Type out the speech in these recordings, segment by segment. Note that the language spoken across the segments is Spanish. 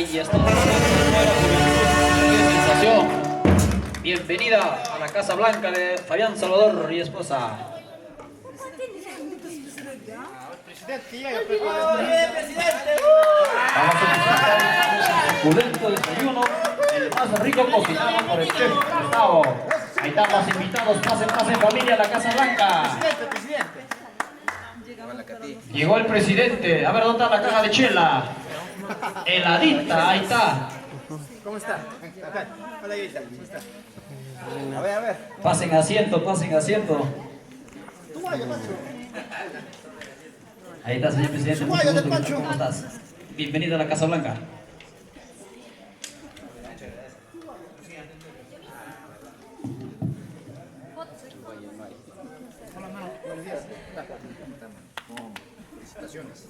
Ahí está la sensación. Bienvenida a la Casa Blanca de Fabián Salvador y esposa. Vamos a empezar un suculento desayuno, el más rico cocinado por el chef Gustavo. Ahí están los invitados, pasen familia a la Casa Blanca. Llegó el presidente, a ver dónde está la caja de chela. Heladita, ahí está. ¿Cómo está? Hola, Evita, ¿cómo está? A ver. Pasen asiento, pasen asiento. Ahí está, señor presidente. Mucho gusto. ¿Cómo estás? Bienvenido a la Casa Blanca. Felicitaciones.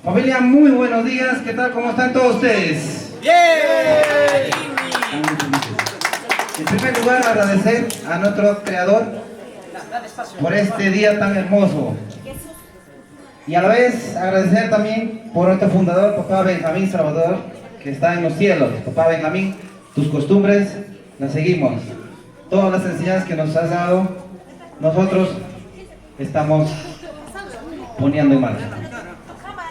Familia, muy buenos días. ¿Qué tal? ¿Cómo están todos ustedes? ¡Bien! En primer lugar, agradecer a nuestro creador por este día tan hermoso. Y a la vez agradecer también por nuestro fundador, Papá Benjamín Salvador, que está en los cielos. Papá Benjamín, tus costumbres las seguimos. Todas las enseñanzas que nos has dado, nosotros estamos poniendo en marcha.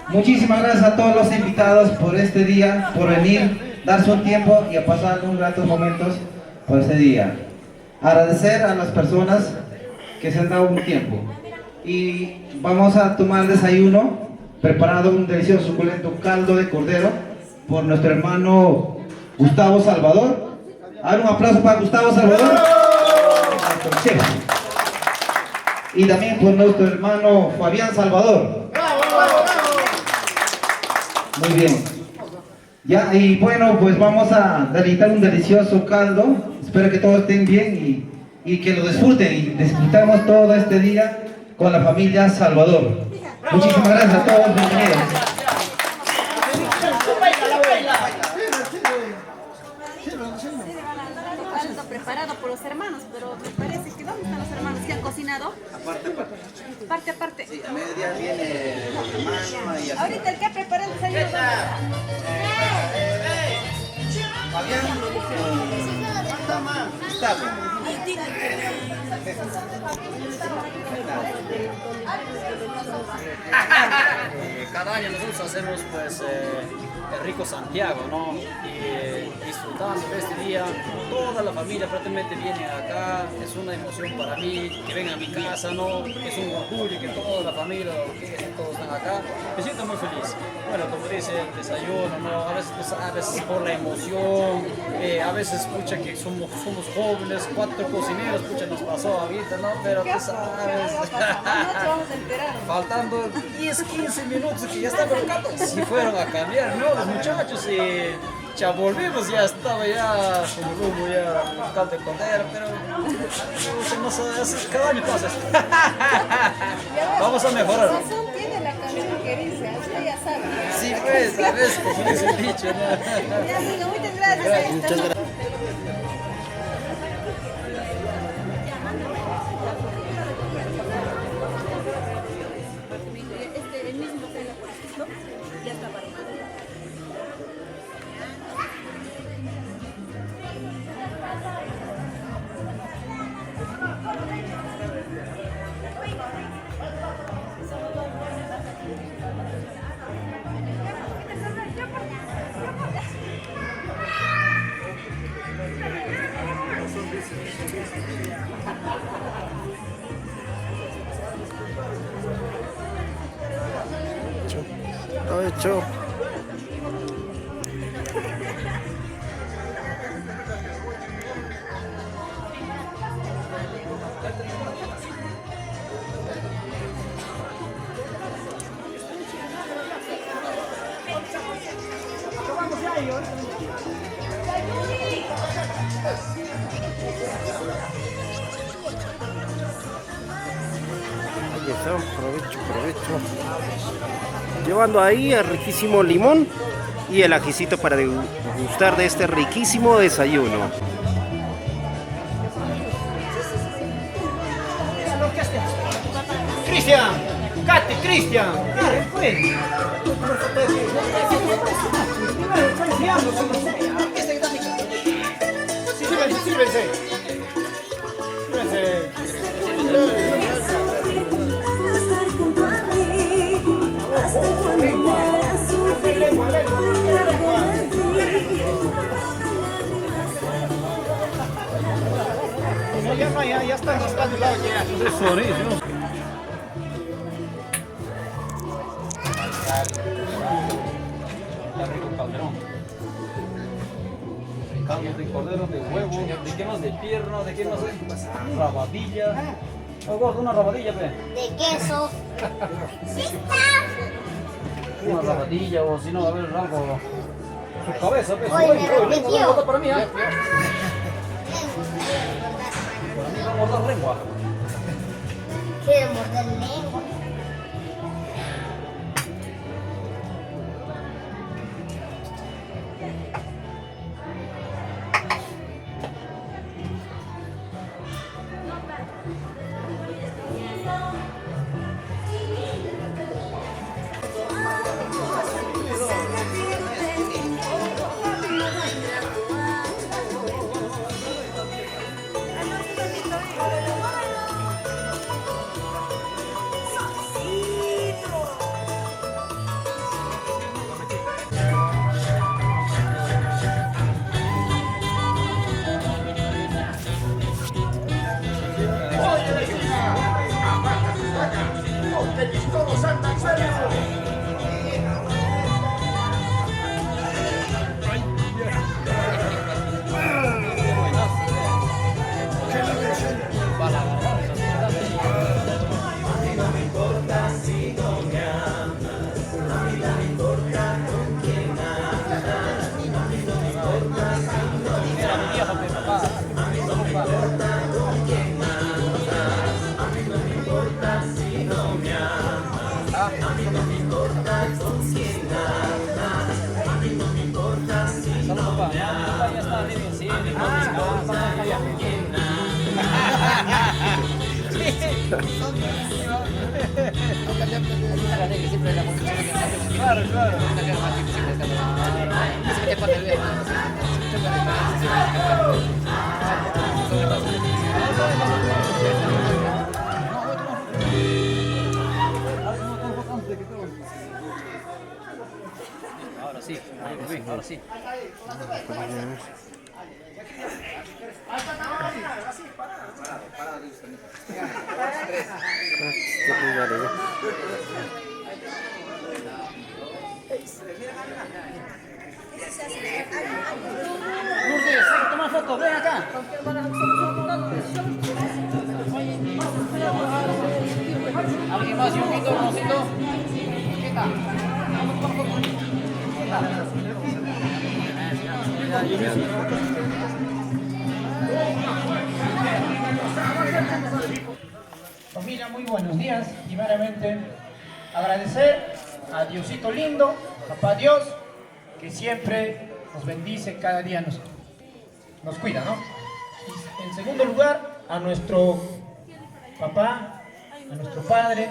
Muchísimas gracias a todos los invitados por este día, por venir, darse un tiempo y a pasar un ratos momentos por este día. Agradecer a las personas que se han dado un tiempo. Y vamos a tomar el desayuno, preparado un delicioso suculento caldo de cordero por nuestro hermano Gustavo Salvador. A ver, un aplauso para Gustavo Salvador. Y también por nuestro hermano Fabián Salvador. Muy bien. Ya, y bueno, pues vamos a deleitar un delicioso caldo. Espero que todos estén bien y que lo disfruten y disfrutamos todo este día con la familia Salvador. Muchísimas gracias a todos, bienvenidos. Caldo preparado por los hermanos, pero me parece que ¿dónde están los hermanos que han cocinado? Aparte. Sí, a mediodía viene el hermano y así. Ahorita el que ha preparado el desayuno. Fabián. Gustavo. Cada año nosotros hacemos pues el Rico Santiago, ¿no? Y disfrutando de este día, toda la familia prácticamente viene acá, es una emoción para mí que vengan a mi casa, ¿no? Es un orgullo que toda la familia, todos están acá, me siento muy feliz. Bueno, como dice el desayuno, ¿no? A veces por la emoción, a veces escucha que somos jóvenes, 4 cocineros, escucha nos pasó ahorita, ¿no? Pero tú sabes, faltando 10-15 minutos que ya está colocando, si fueron a cambiar, ¿no? Los muchachos y ya volvimos, ya estaba ya como rumbo, ya caldo de cordero, pero no sé, cada año pasa esto. Vamos a mejorar. Razón tiene la canción que dice, usted ya sabe. Sí, pues, a veces, como dice el dicho, ¿no? Ya, amigo, muchas gracias. Muchas gracias. El mismo que lo puesto, ya está para Todo hecho. Ahí está, provecho. Llevando ahí el riquísimo limón y el ajicito para degustar de este riquísimo desayuno. Cristian, Katy, Cristian. Sírvense. Ya están buscando el lado ya. Está rico calderón. Caldo de cordero, de huevo, de qué más, de pierna, de qué más, rabadilla. Oh, gordo, una rabadilla, pe. De queso. Una rabadilla o si no, a ver, algo. Su cabeza, pe. Oye, me repitió. Para mí, ¿eh? Para mí va a morder lengua. Quiero morder lengua. Claro, claro. Ahora sí, ahora sí. Lourdes, hay que tomar foto, ven acá. ¿Alguien más, Yunguito, conocido? ¿Qué tal? Familia, muy buenos días. Primeramente, agradecer a Diosito lindo, Papá Dios, que siempre nos bendice, cada día nos cuida, ¿no? Y en segundo lugar, a nuestro papá, a nuestro padre,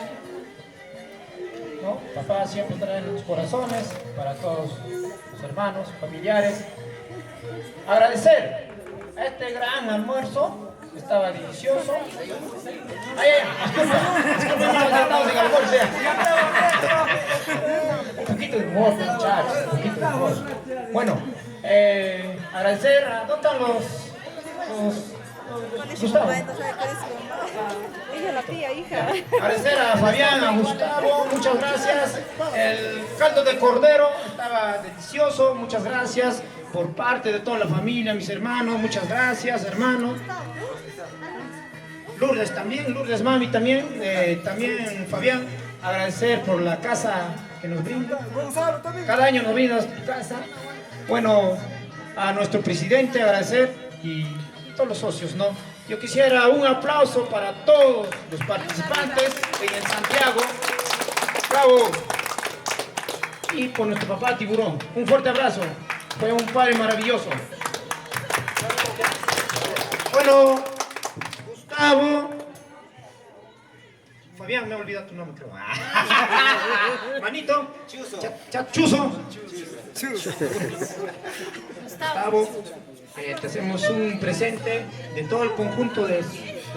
¿no? Papá siempre trae en los corazones para todos los hermanos, familiares. Agradecer a este gran almuerzo, estaba delicioso. Un poquito de humor, muchachos, un poquito de humor. Bueno, agradecer a ¿dónde están los Gustavo? Ella la tía, hija. Agradecer a Fabián, a Gustavo, muchas gracias. El caldo de cordero estaba delicioso, muchas gracias por parte de toda la familia, mis hermanos, muchas gracias, hermanos. Lourdes también, Lourdes mami también, también Fabián, agradecer por la casa que nos brinda. Cada año nos brinda su casa. Bueno, a nuestro presidente agradecer y todos los socios, ¿no? Yo quisiera un aplauso para todos los participantes en Santiago. ¡Bravo! Y por nuestro papá Tiburón. Un fuerte abrazo. Fue un padre maravilloso. Bueno, Gustavo. Fabián, me he olvidado tu nombre, creo. Manito. Chuzo. Gustavo. Te hacemos un presente de todo el conjunto de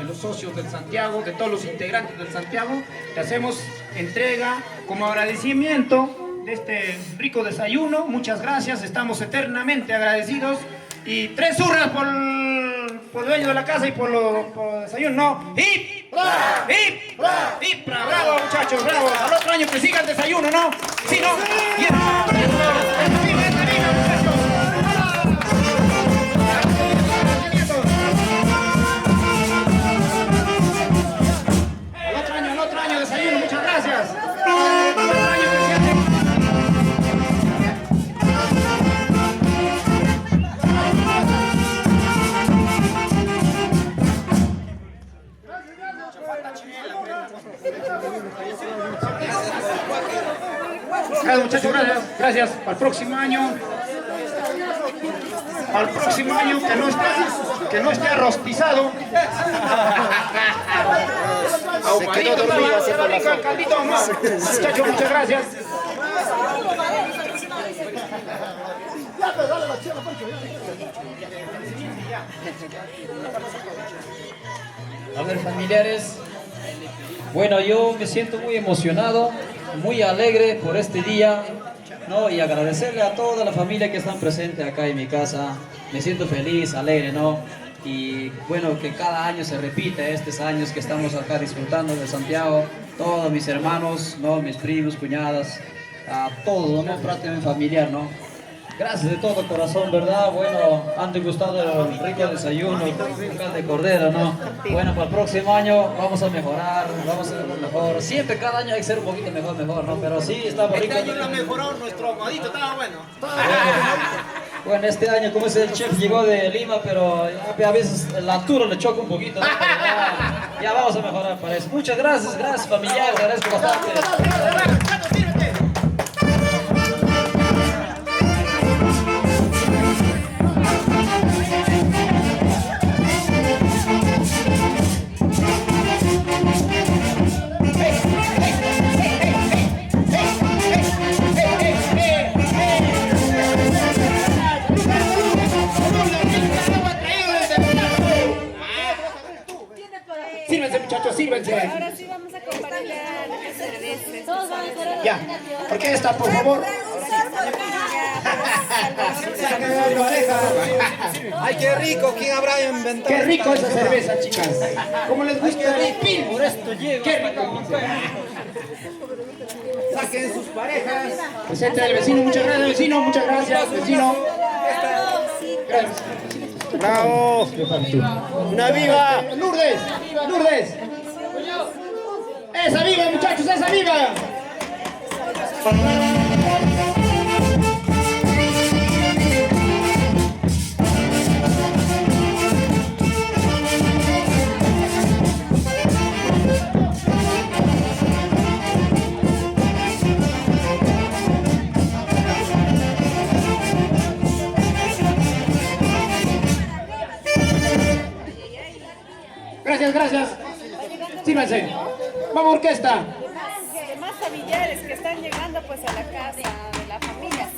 los socios del Santiago, de todos los integrantes del Santiago. Te hacemos entrega como agradecimiento de este rico desayuno. Muchas gracias, estamos eternamente agradecidos. Y 3 urras por el dueño de la casa y por el desayuno. No. ¡Hip! ¡Hip! ¡Hip! ¡Bravo, muchachos! ¡Bravo! Al otro año que siga el desayuno, ¿no? ¡Sí, no! Al otro año desayuno, muchas gracias. Muchachos, gracias. Para el próximo año, que no esté arrostizado. Se quedó dormido así por la el caldito, muchachos, muchas gracias. A ver, familiares, bueno, yo me siento muy emocionado, muy alegre por este día, ¿no? Y agradecerle a toda la familia que están presentes acá en mi casa. Me siento feliz, alegre, ¿no? y bueno, que cada año se repite, estos años que estamos acá disfrutando de Santiago, todos mis hermanos, ¿no? Mis primos, cuñadas, a todos, ¿no? Prácticamente familiar, ¿no? Gracias de todo corazón, ¿verdad? Bueno, han degustado el rico desayuno, el caldo de cordero, ¿no? Bueno, para el próximo año vamos a mejorar, vamos a hacer mejor. Siempre, cada año hay que ser un poquito mejor, ¿no? Pero sí, estamos ricos. Este año lo ha mejorado nuestro amadito, estaba bueno. Bueno, este año, como es el chef, llegó de Lima, pero a veces la altura le choca un poquito, ¿no? Pero ya vamos a mejorar para eso. Muchas gracias familiares, agradezco bastante. Sírvense, muchachos, sírvense. Ahora sí vamos a compartir la cerveza. Todos van a hacer Ya, ¿por qué está, por favor? Ay, qué rico, ¿quién habrá inventado? Qué rico esa cerveza, chicas. ¿Cómo les gusta? Por esto llego. Qué rico. Saquen sus parejas. Presente al vecino, muchas gracias, vecino, muchas gracias, vecino. Gracias. ¡Bravo! ¡Una viva! Lourdes, Lourdes. Esa viva, muchachos, esa viva. Gracias. Sírvanse. Vamos, orquesta. Más familiares que están llegando pues a la casa de la familia.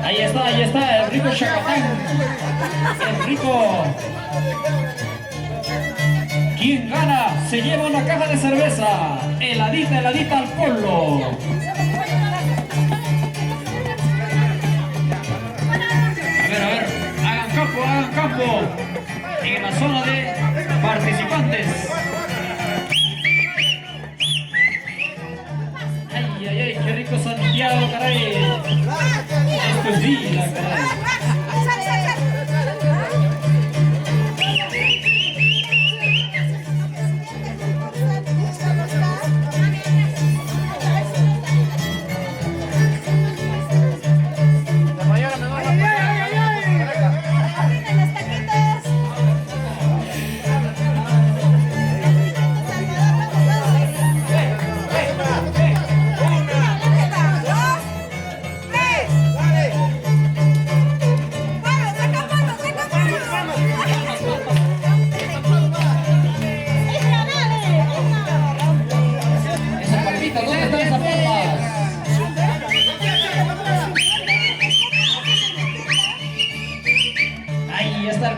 Ahí está, el rico Chacatán. El rico. ¿Quién gana? Se lleva una caja de cerveza. Heladita al pueblo. A ver, hagan campo en la zona de participantes. Ay, qué rico Santiago, caray. Esto es vida, caray.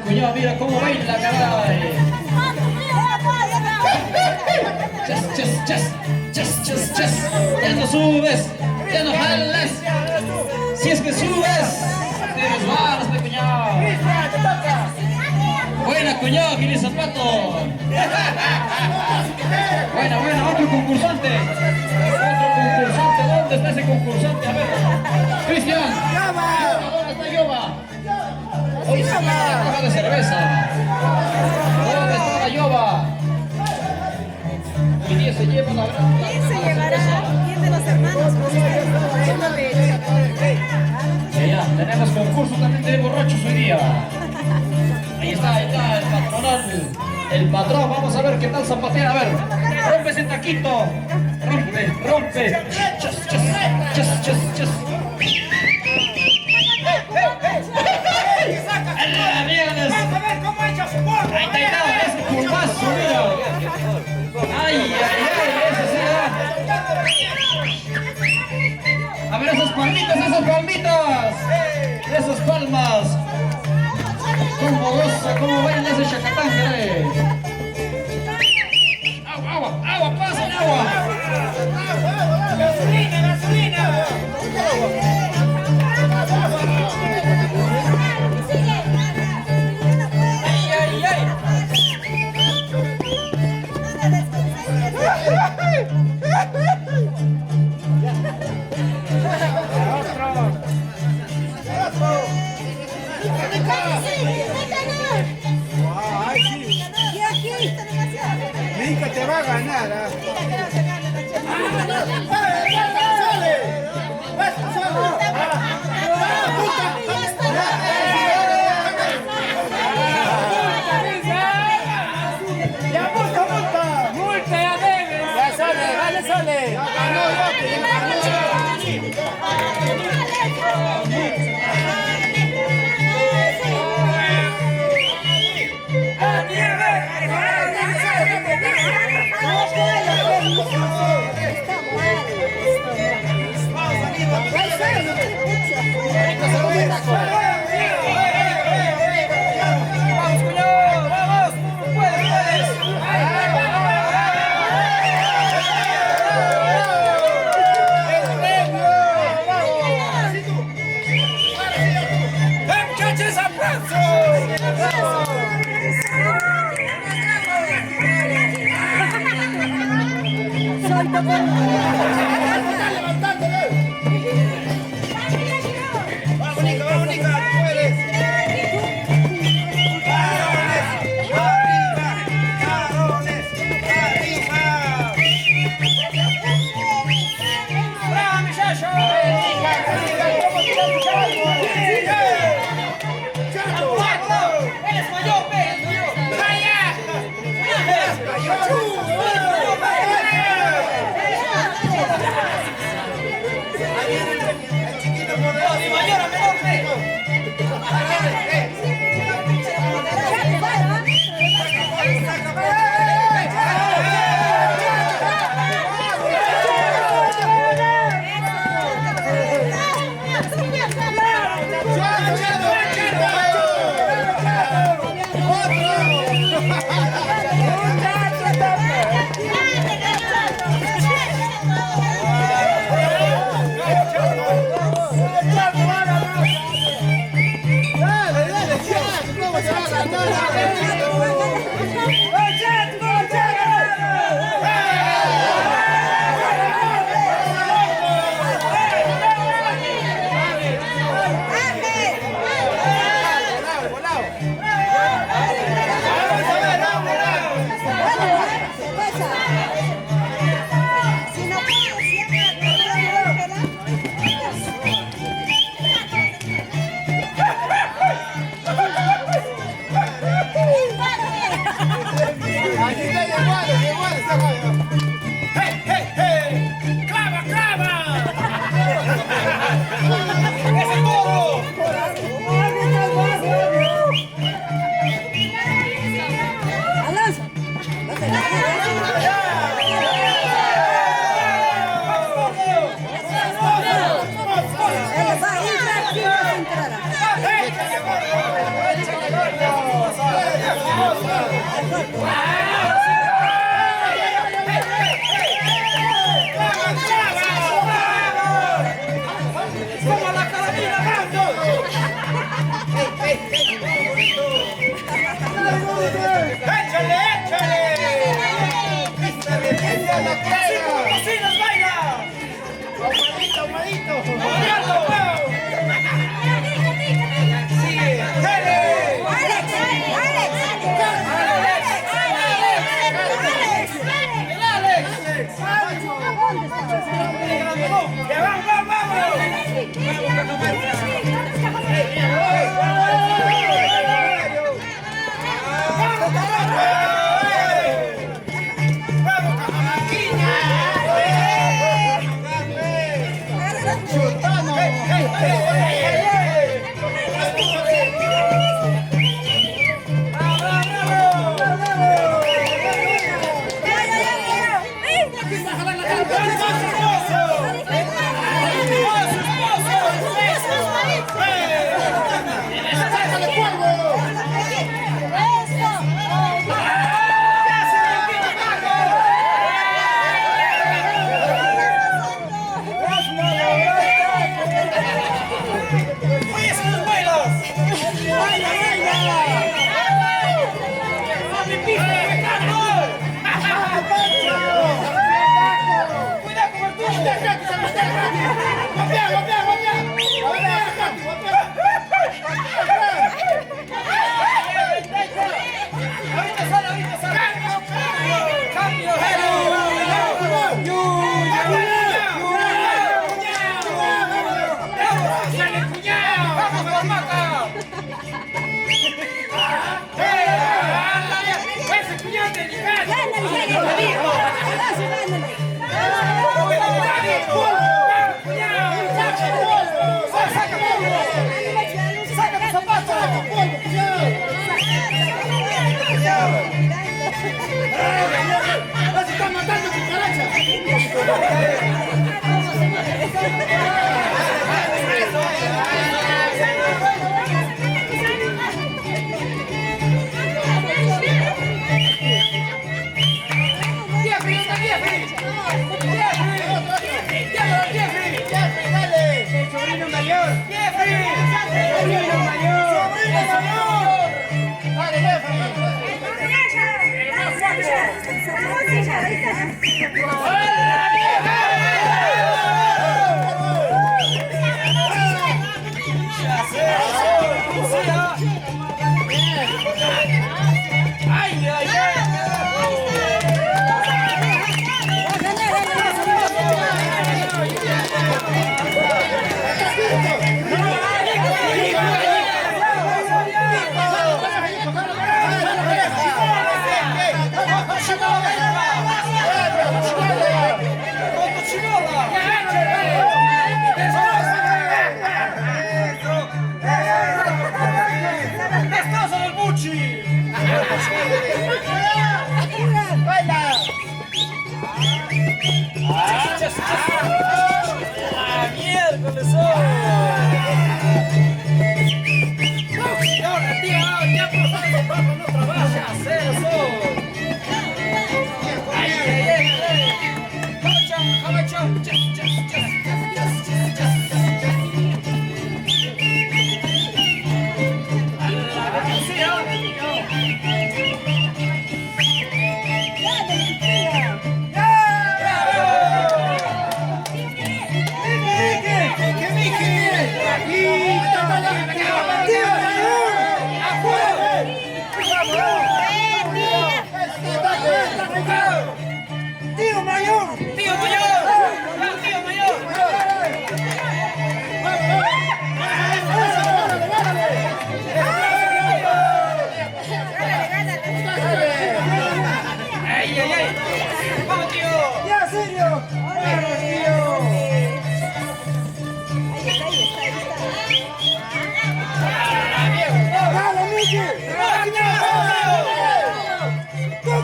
Cuñado, mira cómo baila, caray. Chas. Ya no subes, ya no jalas. Si es que subes, te resbalas, mi cuñado. Buena, cuñado, Gili Zapato. Buena, otro concursante. ¿Dónde está ese concursante? A ver, Cristian. ¿Dónde está Yoba? Hoy se lleva la caja de cerveza. ¿Dónde está la Yoba? Hoy día se lleva la gran. ¿Quién se llevará? ¿Quién de los hermanos? Ya, tenemos concurso también de borrachos hoy día. Ahí está, el patronal. El patrón, vamos a ver qué tal zapatea. A ver, rompe ese taquito. Rompe. Chas. Ahí está, ese curvazo, mira. Ay, ese sí. A ver esas palmitas. Esas palmas. Cómo goza, cómo baila ese Chacatán, caray. Agua, pasen agua. Gasolina. Mica te va a ganar. Multa ya debe. Ya sale.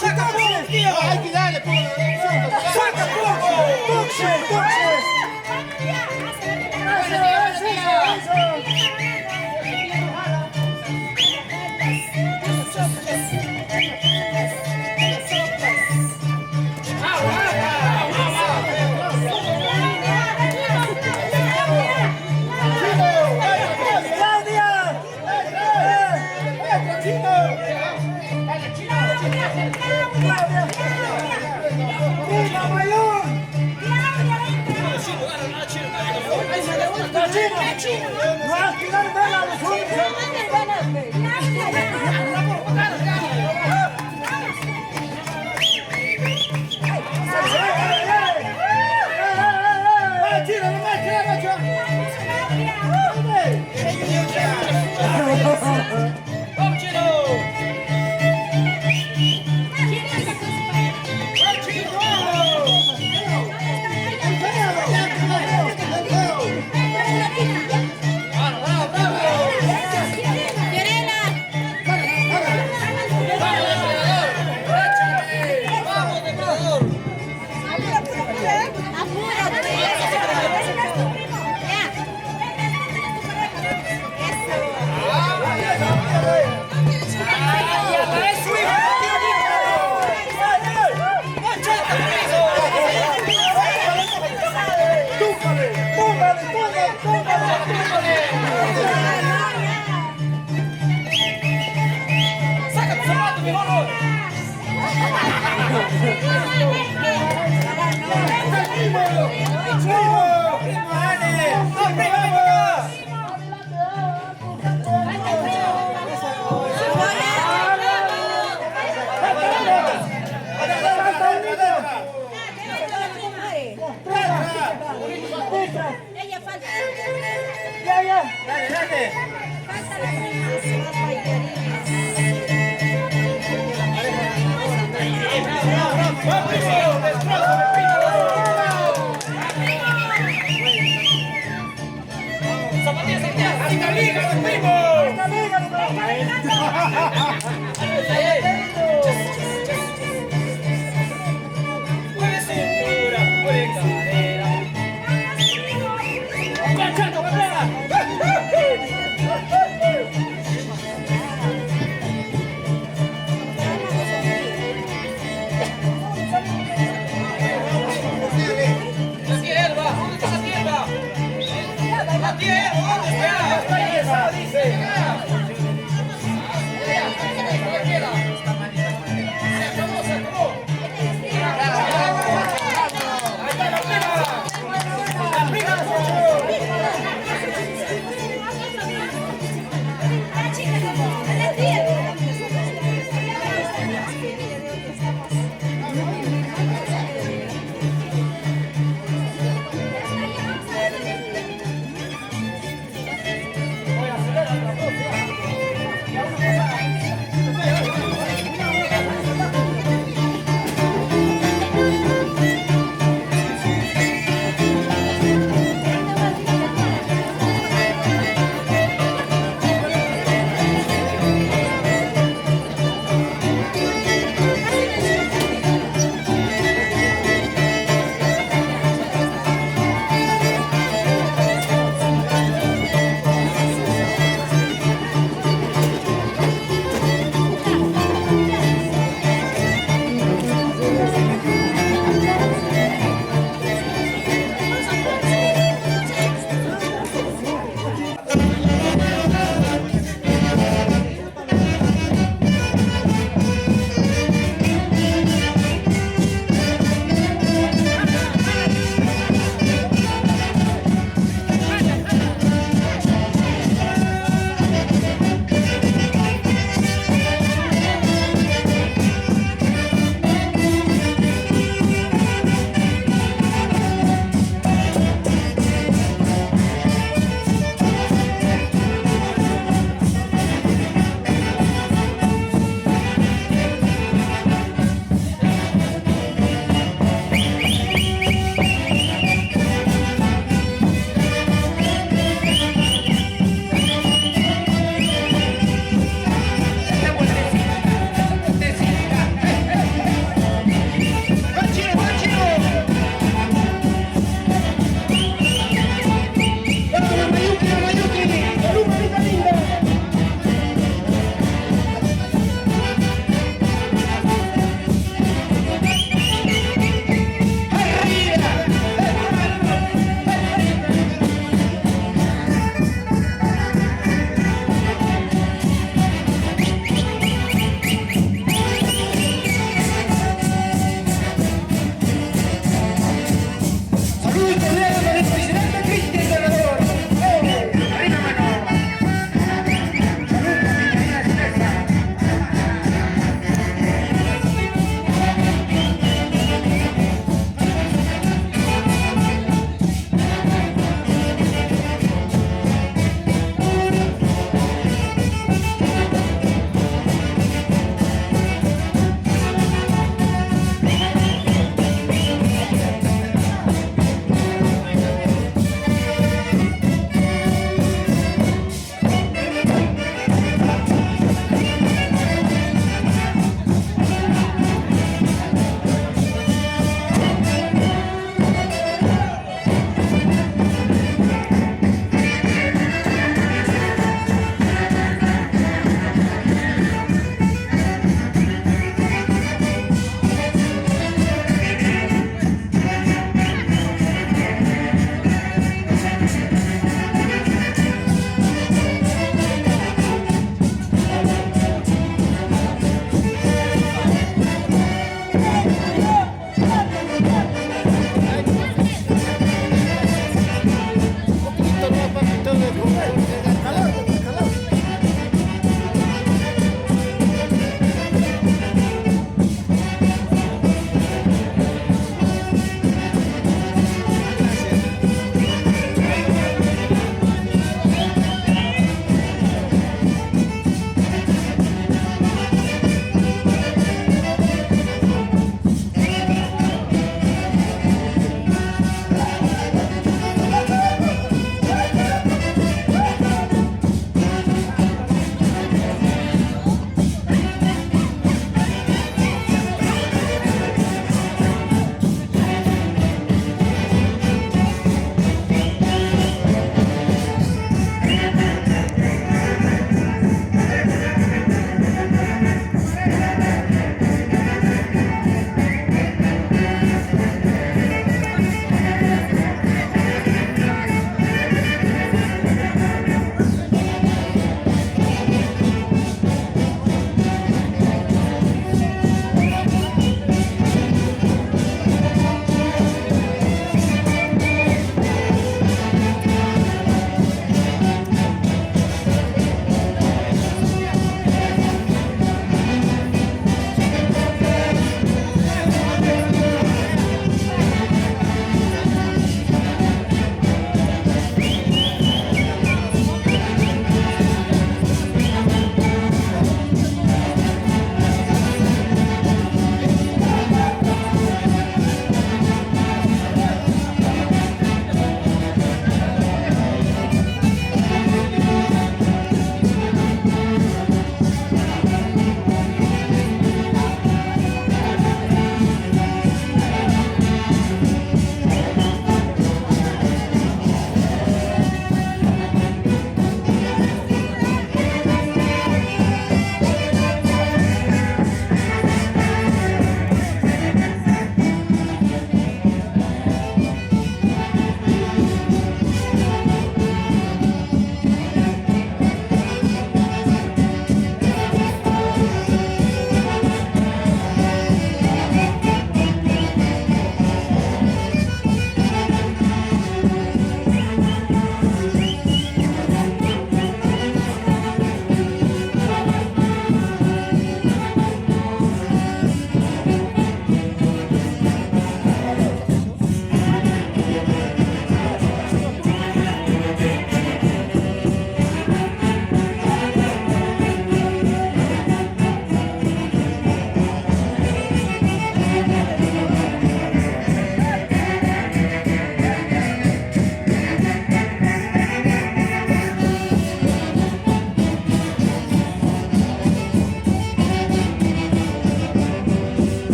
¡Saca punch, tío! ¡Hay que darle, ¡saca punch! La tierra, ¿dónde está? Dice.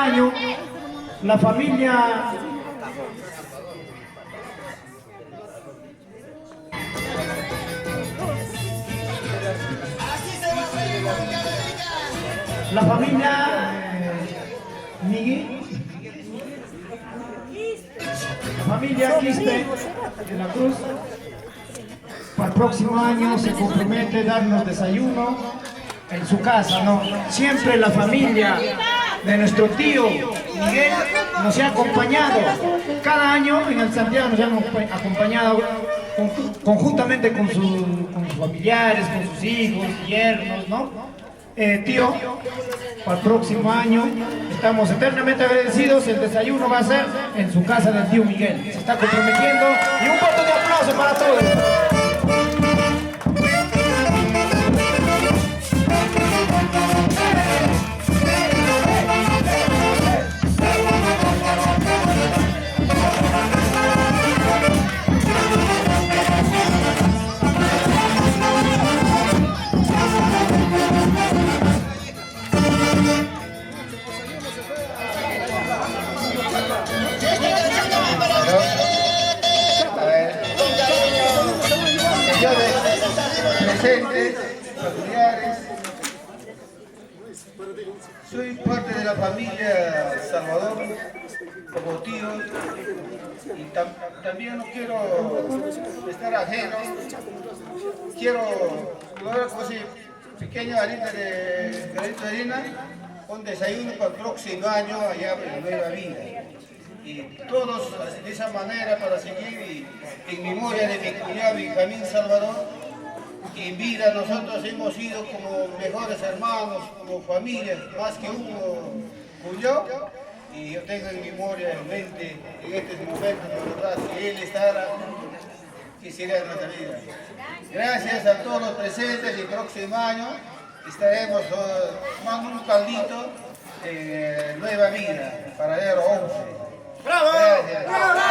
cada año la familia Miguel, la familia Quispe de la Cruz, para el próximo año se compromete a darnos desayuno en su casa, ¿no? Siempre la familia de nuestro tío Miguel nos ha acompañado. Cada año en el Santiago nos han acompañado conjuntamente con sus familiares, con sus hijos, yernos, ¿no? Tío, para el próximo año estamos eternamente agradecidos. El desayuno va a ser en su casa del tío Miguel. Se está comprometiendo y un voto de aplauso para todos. Presentes, familiares, soy parte de la familia Salvador como tío y también no quiero estar ajeno, quiero lograr como ese pequeño granito de harina, un desayuno para el próximo año allá en la Nueva Vida. Y todos de esa manera para seguir en memoria de mi cuñado Benjamín Salvador. En vida nosotros hemos sido como mejores hermanos, como familia, más que uno cuñado. Y yo tengo en memoria, en mente, en este momento, de verdad, que él estará, quisiera en nuestra vida. Gracias a todos los presentes y el próximo año estaremos tomando un caldito de Nueva Vida, paradero 11. ¡Bravo! Gracias. ¡Bravo!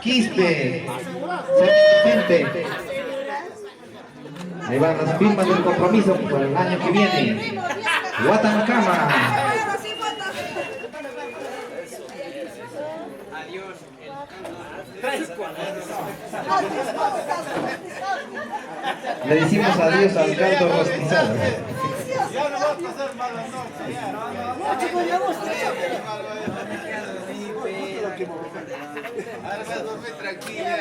Quispe, gente. Ahí van las firmas del compromiso para el año que viene. Guatancama. Le decimos adiós al canto rostizado. Ya no va a pasar malas noches. Ahora vas a dormir tranquila,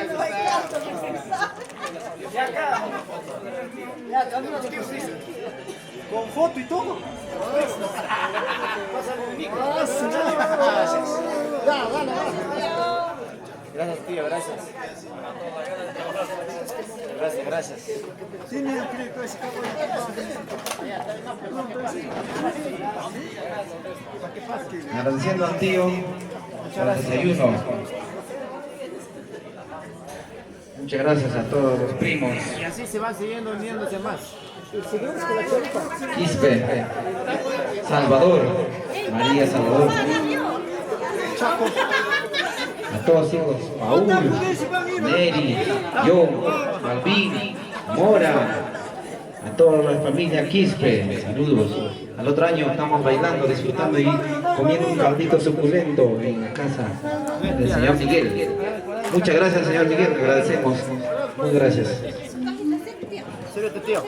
Con foto y todo. Gracias, tío, gracias. Gracias. Agradeciendo al tío por el desayuno. Muchas gracias a todos los primos. Y así se van siguiendo uniéndose más. Quispe, Salvador, María Salvador. A todos ellos, Paul, Neri, John, Malvin, Mora, a toda la familia Quispe, saludos. Al otro año estamos bailando, disfrutando y comiendo un caldito suculento en la casa del señor Miguel. Muchas gracias, señor Miguel, le agradecemos. Muchas gracias. Sírvete, tío.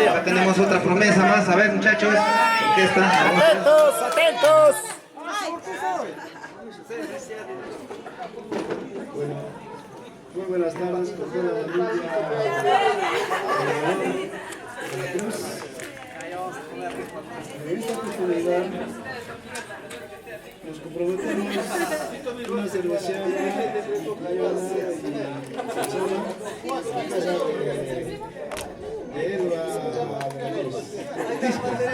Acá tenemos otra promesa más. A ver, muchachos, ¿qué está? ¡Atentos! Muy buenas tardes con toda la familia en esta oportunidad nos comprometemos una cerveceada de Edua. Quispe.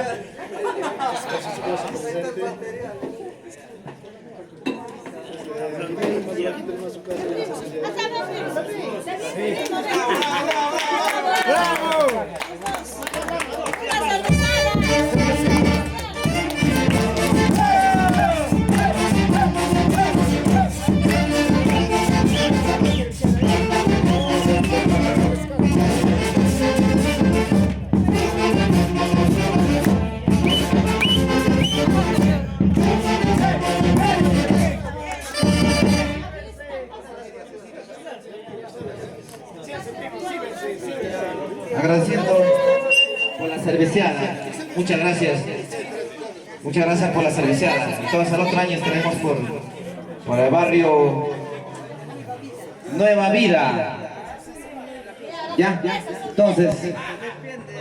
Agradeciendo por la cerveceada. Muchas gracias. Muchas gracias por la cerveceada. Entonces al otro año estaremos por el barrio Nueva Vida. ¿Ya? Entonces,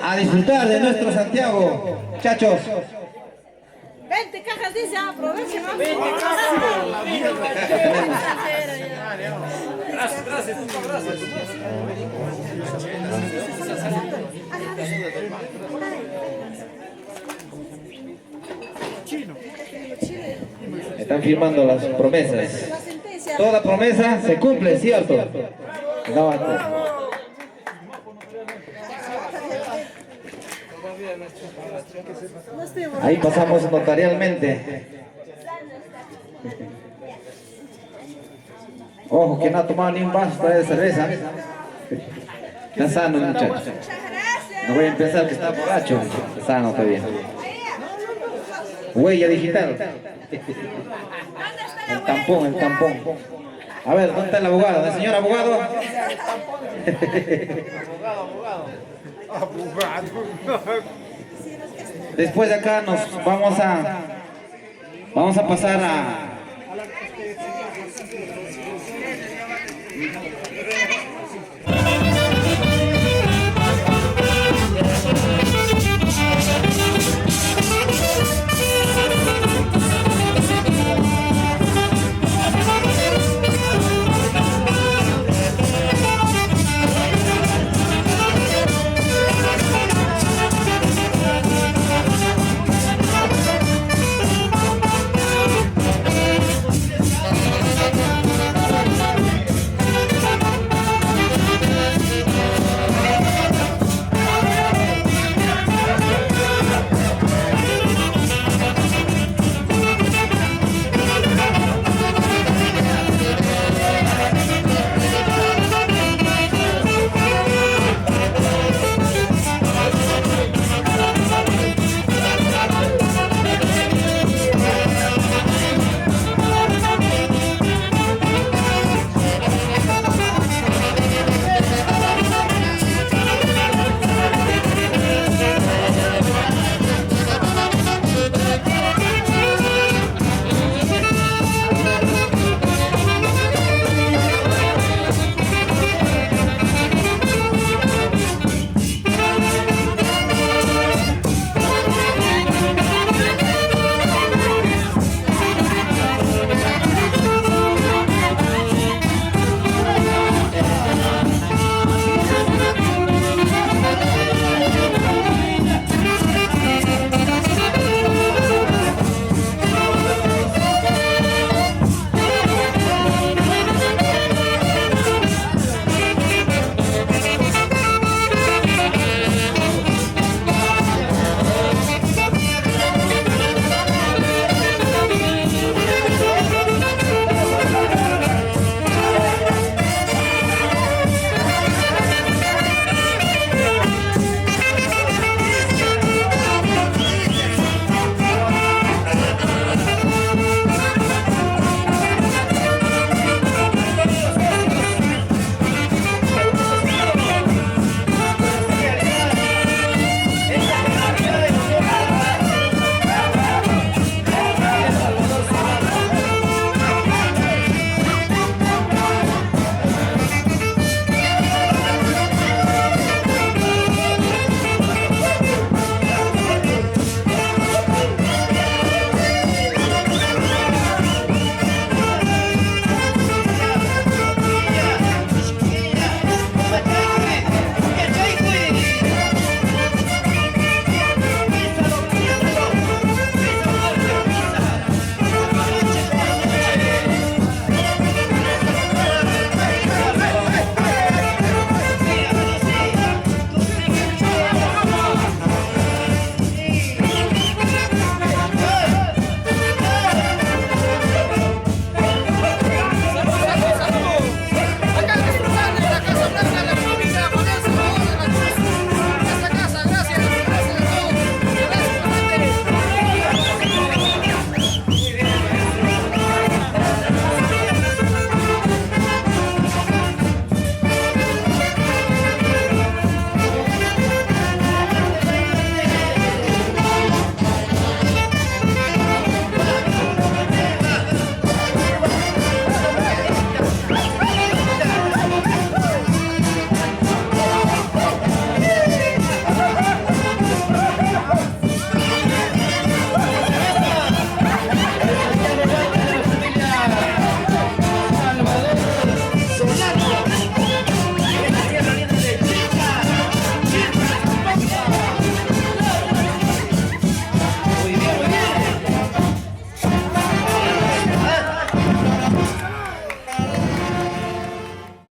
a disfrutar de nuestro Santiago, muchachos. 20 cajas dice, aprovechen. 20 Gracias, gracias, gracias. Están firmando las promesas. Toda promesa se cumple, ¿cierto? No, ahí pasamos notarialmente. Ojo, que no ha tomado ni un vaso de cerveza. Está sano el muchacho. No voy a pensar que está borracho. Está sano, está bien. Huella digital. El tampón, el tampón. A ver, ¿dónde está el abogado? ¿El señor abogado? Después de acá nos vamos a pasar a